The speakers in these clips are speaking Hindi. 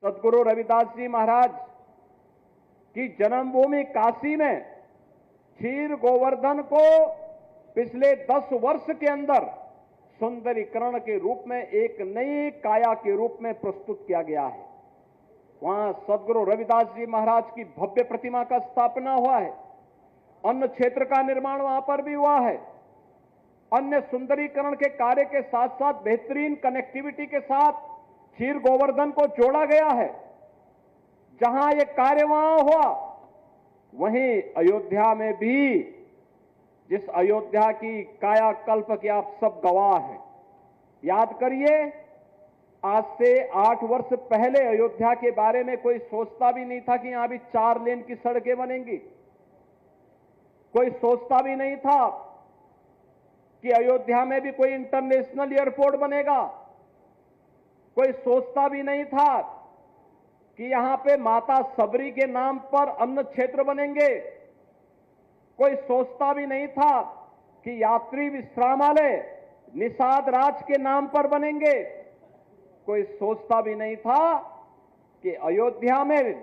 सदगुरु रविदास जी महाराज की जन्मभूमि काशी में क्षीर गोवर्धन को पिछले 10 वर्ष के अंदर सुंदरीकरण के रूप में एक नई काया के रूप में प्रस्तुत किया गया है। वहां सदगुरु रविदास जी महाराज की भव्य प्रतिमा का स्थापना हुआ है। अन्न क्षेत्र का निर्माण वहां पर भी हुआ है। अन्य सुंदरीकरण के कार्य के साथ साथ बेहतरीन कनेक्टिविटी के साथ क्षीर गोवर्धन को जोड़ा गया है। जहां यह कार्य वहां हुआ, वहीं अयोध्या में भी, जिस अयोध्या की कायाकल्प के आप सब गवाह हैं। याद करिए, आज से 8 वर्ष पहले अयोध्या के बारे में कोई सोचता भी नहीं था कि यहां भी 4 लेन की सड़कें बनेंगी। कोई सोचता भी नहीं था कि अयोध्या में भी कोई इंटरनेशनल एयरपोर्ट बनेगा। कोई सोचता भी नहीं था कि यहां पे माता सबरी के नाम पर अन्न क्षेत्र बनेंगे। कोई सोचता भी नहीं था कि यात्री विश्रामालय निषाद राज के नाम पर बनेंगे। कोई सोचता भी नहीं था कि अयोध्या में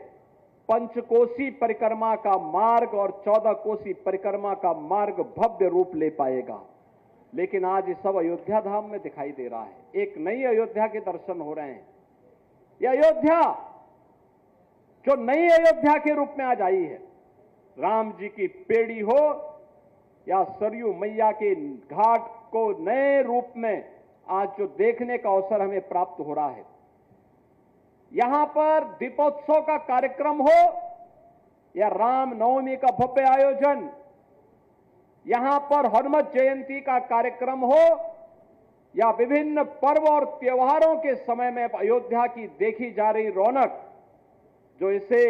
पंचकोसी परिक्रमा का मार्ग और 14 कोसी परिक्रमा का मार्ग भव्य रूप ले पाएगा। लेकिन आज ये सब अयोध्या धाम में दिखाई दे रहा है। एक नई अयोध्या के दर्शन हो रहे हैं। यह अयोध्या जो नई अयोध्या के रूप में आज आई है, राम जी की पेड़ी हो या सरयू मैया के घाट को नए रूप में आज जो देखने का अवसर हमें प्राप्त हो रहा है। यहां पर दीपोत्सव का कार्यक्रम हो या राम नवमी का भव्य आयोजन, यहां पर हनुमत जयंती का कार्यक्रम हो या विभिन्न पर्व और त्योहारों के समय में अयोध्या की देखी जा रही रौनक, जो इसे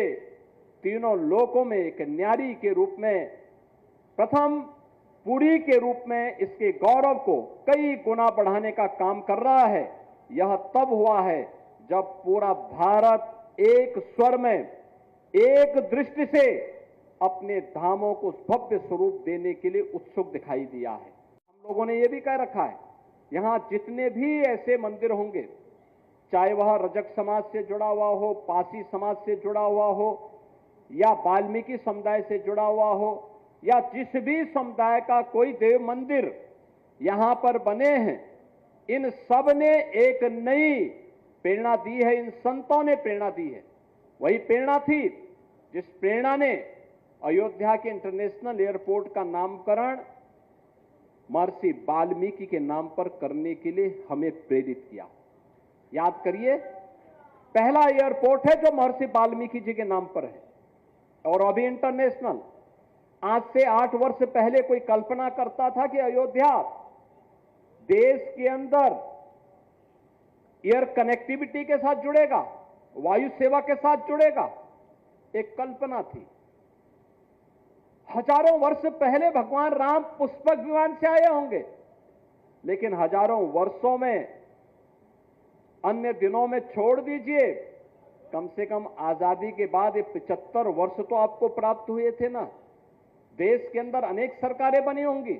तीनों लोकों में एक न्यारी के रूप में, प्रथम पुरी के रूप में इसके गौरव को कई गुना बढ़ाने का काम कर रहा है। यह तब हुआ है जब पूरा भारत एक स्वर में, एक दृष्टि से अपने धामों को भव्य स्वरूप देने के लिए उत्सुक दिखाई दिया है। हम लोगों ने यह भी कह रखा है, यहां जितने भी ऐसे मंदिर होंगे, चाहे वह रजक समाज से जुड़ा हुआ हो, पासी समाज से जुड़ा हुआ हो, या वाल्मीकि समुदाय से जुड़ा हुआ हो, या जिस भी समुदाय का कोई देव मंदिर यहां पर बने हैं, इन सब ने एक नई प्रेरणा दी है। इन संतों ने प्रेरणा दी है। वही प्रेरणा थी जिस प्रेरणा ने अयोध्या के इंटरनेशनल एयरपोर्ट का नामकरण महर्षि वाल्मीकि के नाम पर करने के लिए हमें प्रेरित किया। याद करिए, पहला एयरपोर्ट है जो महर्षि वाल्मीकि जी के नाम पर है, और अभी इंटरनेशनल। आज से 8 वर्ष पहले कोई कल्पना करता था कि अयोध्या देश के अंदर एयर कनेक्टिविटी के साथ जुड़ेगा, वायु सेवा के साथ जुड़ेगा? एक कल्पना थी। हजारों वर्ष पहले भगवान राम पुष्पक विमान से आए होंगे, लेकिन हजारों वर्षों में, अन्य दिनों में छोड़ दीजिए, कम से कम आजादी के बाद ये 75 वर्ष तो आपको प्राप्त हुए थे ना। देश के अंदर अनेक सरकारें बनी होंगी।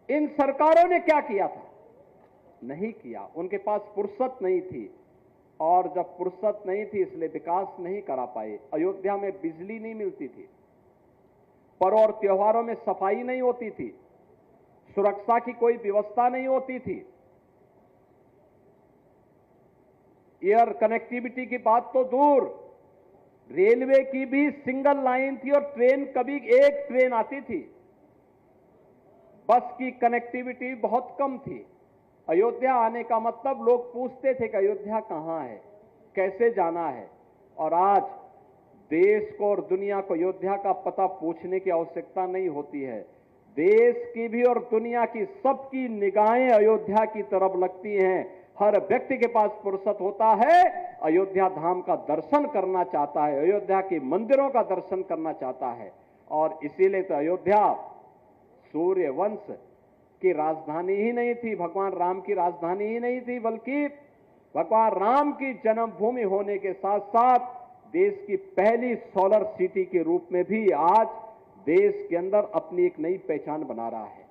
इन सरकारों ने क्या किया था? नहीं किया। उनके पास फुर्सत नहीं थी, और जब फुर्सत नहीं थी इसलिए विकास नहीं करा पाए। अयोध्या में बिजली नहीं मिलती थी, पर्व और त्योहारों में सफाई नहीं होती थी, सुरक्षा की कोई व्यवस्था नहीं होती थी, एयर कनेक्टिविटी की बात तो दूर, रेलवे की भी सिंगल लाइन थी और ट्रेन कभी एक ट्रेन आती थी। बस की कनेक्टिविटी बहुत कम थी। अयोध्या आने का मतलब लोग पूछते थे कि अयोध्या कहां है, कैसे जाना है। और आज देश को और दुनिया को अयोध्या का पता पूछने की आवश्यकता नहीं होती है। देश की भी और दुनिया की सबकी निगाहें अयोध्या की तरफ लगती हैं। हर व्यक्ति के पास फुर्सत होता है, अयोध्या धाम का दर्शन करना चाहता है, अयोध्या के मंदिरों का दर्शन करना चाहता है। और इसीलिए तो अयोध्या सूर्य वंश की राजधानी ही नहीं थी, भगवान राम की राजधानी ही नहीं थी, बल्कि भगवान राम की जन्मभूमि होने के साथ साथ देश की पहली सोलर सिटी के रूप में भी आज देश के अंदर अपनी एक नई पहचान बना रहा है।